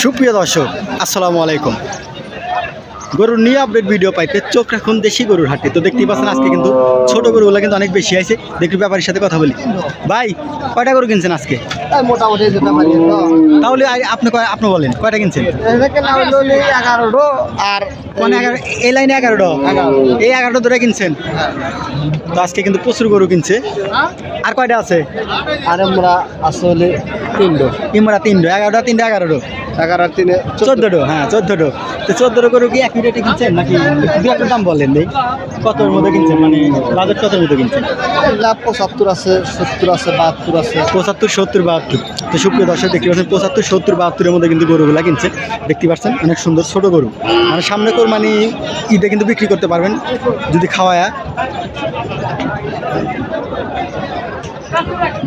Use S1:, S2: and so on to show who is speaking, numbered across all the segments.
S1: সুপ্রিয় দর্শক আসসালামু আলাইকুম। গরুর নিয়ে আপডেট ভিডিও পাইতে চোখ রাখুন দেশি গরুর হাটে। তো দেখতেই পাচ্ছেন আজকে কিন্তু ছোট গরুগুলো কিন্তু অনেক বেশি আছে। দেখি ব্যাপারীর সাথে কথা বলি। ভাই কয়টা গরু কিনছেন আজকে?
S2: মোটামুটি
S1: তাহলে আপনি বলেন কয়টা কিনছেন?
S2: 11টো আর
S1: মানে এই লাইনে 11টা, এই 11টা ধরে কিনছেন। তো আজকে কিন্তু প্রচুর গরু কিনছে। আর কয়টা আছে?
S2: আর আমরা আসলে 3টো
S1: ইমরা 3টা, 11টা 3টা 11টা
S2: 11 আর 3
S1: 14টো। হ্যাঁ 14টো। তো 14টো গরু কি একই রেটে কিনছেন নাকি দু একটা দাম বলেন নেই? কতর মধ্যে কিনছেন, মানে বাজেট কতর মধ্যে কিনছেন?
S2: লাভ 75 আছে, 70 আছে, 72 আছে।
S1: 75, 70, 72। তো সুপ্রিয় দর্শক দেখতে পাচ্ছেন 75, 70, 72-এর মধ্যে কিন্তু গরুগুলা কিনছে। দেখতে পাচ্ছেন অনেক সুন্দর ছোট গরু। মানে সামনে কোরবানি ঈদে কিন্তু বিক্রি করতে পারবেন যদি খাওয়ায়া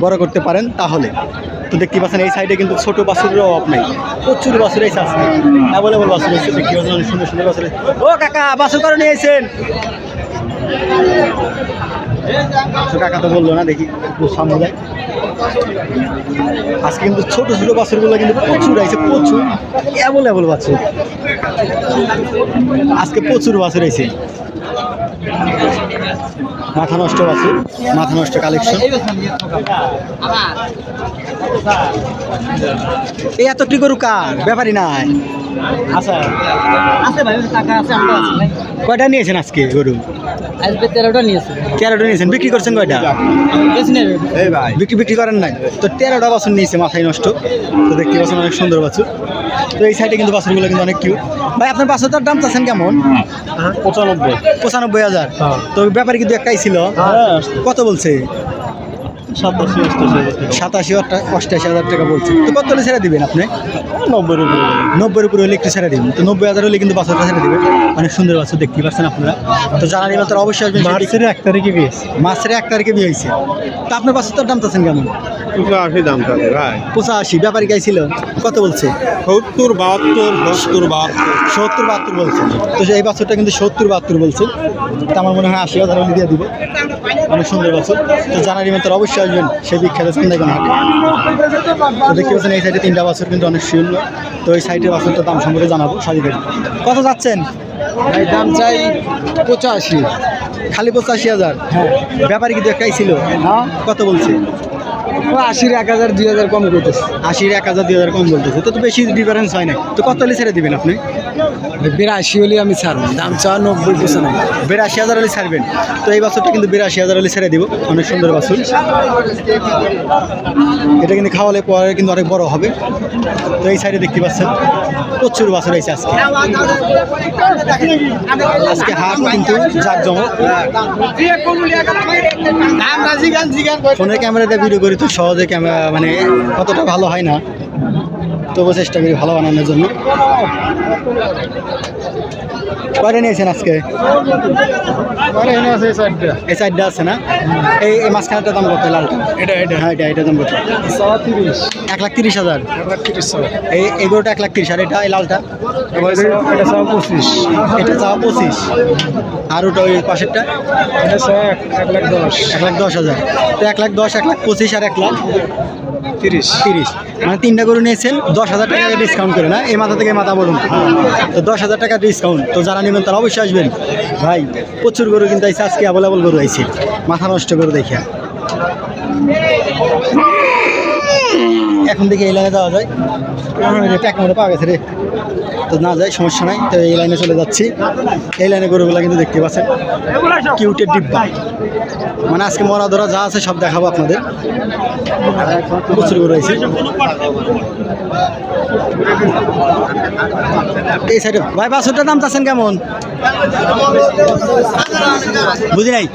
S1: বড় করতে পারেন তাহলে। তো দেখতে পাচ্ছেন এই সাইডে কিন্তু ছোট বাছুরের অভাব নাই, প্রচুর বাছুর এসে আছে, অ্যাভেলেবল বাছুর এসে। দেখতে পাচ্ছেন অনেক সুন্দর সুন্দর বাছুর। ও কাকা বাছুর করে নিয়ে এসেছেন? কাকা তো বললো না, দেখি একটু সামনে যায়। আজকে কিন্তু ছোট ছোট বাছুরগুলো কিন্তু প্রচুর আছে, প্রচুর অ্যাভেলেবল বাছুর। আজকে প্রচুর বাছুর আছে, মাথা নষ্ট বাছুর, মাথা নষ্ট কালেকশন। এই এতটি গরু কার? ব্যাপারই নাই। আচ্ছা আছে ভাই, টাকা আছে, আমরা আছি ভাই। কয়টা নিয়েছেন আজকে গরু?
S2: আজকে 13টা নিয়েছে।
S1: 13টা নিয়েছেন। বিক্রি করছেন কয়টা? বিক্রি করেন নাই? তো 13টা বাছুর নিয়েছে, মাথায় নষ্ট। তো দেখতে পাচ্ছেন অনেক সুন্দর বাছুর। তো এই সাইডে কিন্তু বাছুরগুলো কিন্তু অনেক কিউট। ভাই আপনার বাছুরটার দাম চাচ্ছেন কেমন? 95,000। তো ব্যাপারে কিন্তু একটাই ছিল, কত বলছে? 87-88,000 টাকা বলছে। তো কত হলে ছেড়ে দিবেন আপনি? 90-এর উপরে হলে একটু ছেড়ে দিবেন। তো 90,000 হলে কিন্তু বাছুরটা ছেড়ে দিবেন। অনেক সুন্দর বাছুর দেখতে পাচ্ছেন আপনারা। তো যারা নেবেন তারা অবশ্যই আসবেন।
S2: মার্চের 1 তারিখে বিয়ে।
S1: মাসের 1 তারিখে বিয়ে হয়েছে। তো আপনার বাছুরটার দাম চাচ্ছেন কেমন?
S2: 85 দাম থাকে ভাই।
S1: 85। ব্যাপারী গাই ছিল কত বলছে?
S2: 70, 72,
S1: 70-72 বলছে। তো এই বাছুরটা কিন্তু 70-72 বলছে। তো আমার মনে হয় 80,000 হলে দিয়ে দিব। অনেক সুন্দর বাছুর। তো যারা নেবেন তারা অবশ্যই আসবেন সেই বিখ্যাত চান্দাইগণ হাটে। তো দেখতে পাচ্ছেন এই সাইডে 3টা বাছুর কিন্তু অনেক সুন্দর। তো এই সাইডের বাছুরটার দাম সম্পর্কে জানাবো সাজি ভাই। কত যাচ্ছেন?
S2: ভাই দাম চাই 85।
S1: খালি 85,000? হ্যাঁ। ব্যাপারী কিন্তু একটাই ছিল,
S2: হ্যাঁ
S1: কত বলছে?
S2: 80, 1000, 2000 কম করতেছে।
S1: 80, 1000, 2000 কম বলতেছে। তো বেশি ডিফারেন্স হয় না। তো কত হলে ছেড়ে দিবেন আপনি?
S2: 82 হলে আমি ছাড়বো। দাম চা 90%।
S1: 82,000 হলে ছাড়বেন। তো এই বাছুরটা কিন্তু 82,000 হলে ছেড়ে দিব। অনেক সুন্দর বাছুর। এটা কিন্তু খাওয়ালে পরে কিন্তু অনেক বড় হবে। তো এই সাইডে দেখতে পাচ্ছেন প্রচুর বাছুর আছে আজকে। আজকে হাট কিন্তু জাঁকজমক। ফোনের ক্যামেরাতে ভিডিও করি তো সহজে ক্যামেরা মানে কতটা ভালো হয় না, তবু চেষ্টা করি ভালো বানানোর জন্য। কয়টা নিয়েছেন আজকে? এই সাইডটা আছে না? এই মাঝখানেরটা দাম কত? লালটা হ্যাঁ, এটা দাম কত? 1,30,000। এই গরুটা 1,30,000। আর এটা এই লালটা?
S2: এটা চাও 25।
S1: এটা চাওয়া 25। আর ওটা ওই পাশেরটা?
S2: এটা চাও 1,10,000।
S1: 1,10,000। তো 1,10,000, 1,25,000 আর 1,30,000। মানে 3টা গরু নিয়েছেন 10,000 টাকা ডিসকাউন্ট করে না? এই মাথা থেকে মাথা বলুন। তো 10,000 টাকা ডিসকাউন্ট। তো যারা নেবেন তারা অবশ্যই আসবেন ভাই। প্রচুর গরু কিন্তু আইসে আজকে, অ্যাভেলেবল গরু আইছে, মাথা নষ্ট গরু দেখে। এখন দেখি এই লাইনে যাওয়া যায়, ট্যাক মোড়ে পাওয়া গেছে রে। তো না যায়, সমস্যা নাই। তো এই লাইনে চলে যাচ্ছি। এই লাইনে গরুগুলো কিন্তু দেখতে পাচ্ছেন কিউটের ডিব্বা। মানে আজকে মরা ধরা যা আছে সব দেখাবো আপনাদের। প্রচুর গরু আছে এই সাইডে। ভাই বাছুরটার দাম চাচ্ছেন কেমন? বুঝি নাই।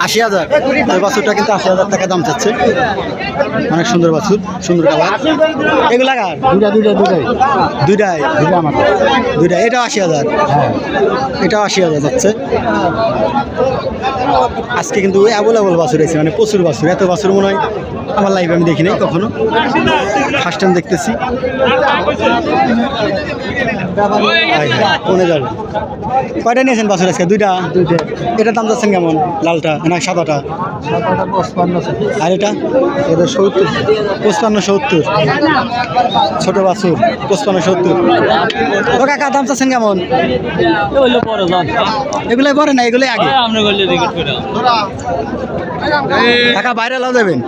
S1: 80,000। ওই বাছুরটা কিন্তু 80,000 টাকা দাম চাচ্ছে। অনেক সুন্দর বাছুর, সুন্দর কালার। এগুলা কার? দুইটাই আমার দুইটা। এটাও 80,000। হ্যাঁ, এটাও 80,000 যাচ্ছে। আজকে কিন্তু অ্যাভেলেবল বাছুর আছে, মানে প্রচুর বাছুর। এত বাছুর মনে হয় আমার লাইফে আমি দেখি নাই কখনো, ফার্স্ট টাইম দেখতেছি। কোনে যাবে? কয়টা নিয়েছেন বাছুর আজকে? দুইটা। এটার দাম যাচ্ছেন কেমন? লালটা না সাদাটা? আর এটা? 55-70। ছোট বাছুর 55-70। ও কাকা দাম চাচ্ছেন কেমন? এগুলাই পরে না, এগুলাই আগে। কাকা বাইরে লাও দেবেন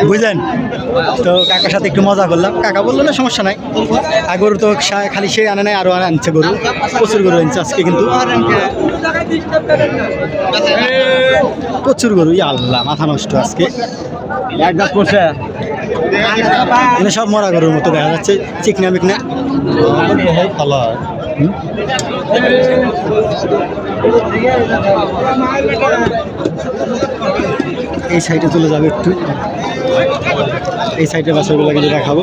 S1: বুঝলেন তো। কাকার সাথে একটু মজা করলাম, কাকা বললো না সমস্যা নাই। আর গরু তো খালি সে আনে নাই, আরো আনছে গরু, প্রচুর গরু আনছে আজকে কিন্তু, প্রচুর গরু। আল্লাহ মাথা নষ্ট আজকে। এখানে সব মরা গরুর মতো দেখা যাচ্ছে, চিকনা মিকনা। ভালো হয়। এই সাইডে চলে যাবে একটু, এই সাইডে বাছুরগুলো কিন্তু দেখাবো।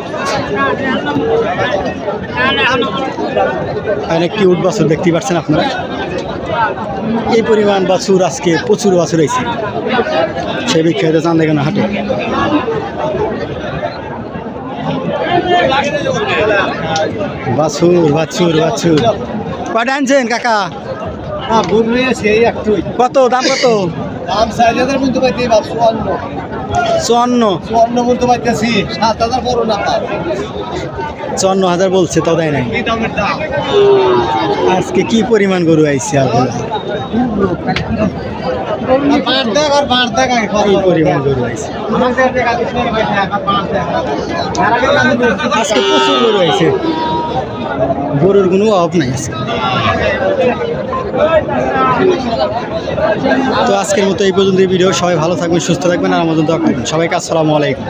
S1: অনেক কিউট বাছুর দেখতে পাচ্ছেন আপনারা। এই পরিমাণ বাছুর আজকে প্রচুর বাছুর হয়েছে সে বিখ্যাত চান্দাইখানা হাটে। বাছুর বাছুর বাছুর কয়টা আনছেন কাকা? কত দাম? কত
S3: দাম 4,000 বলতে পাইতে
S1: 54
S3: বলতে পাইতেছি 7,000 বড় না
S1: 54,000 বলছে, তো দেয় নাই।
S3: এই দামের দাম
S1: আজকে কি পরিমাণ গরু আইছে আপনার, কি পরিমাণ গরু আইছে আজকে, প্রচুর গরু আইছে, গরুর কোনো অভাব নাই আজকে। তো আজকের মতো এই পর্যন্ত ভিডিও। সবাই ভালো থাকবেন, সুস্থ থাকবেন, আর আমাদের দোয়া করবেন। সবাইকে আসসালামু আলাইকুম।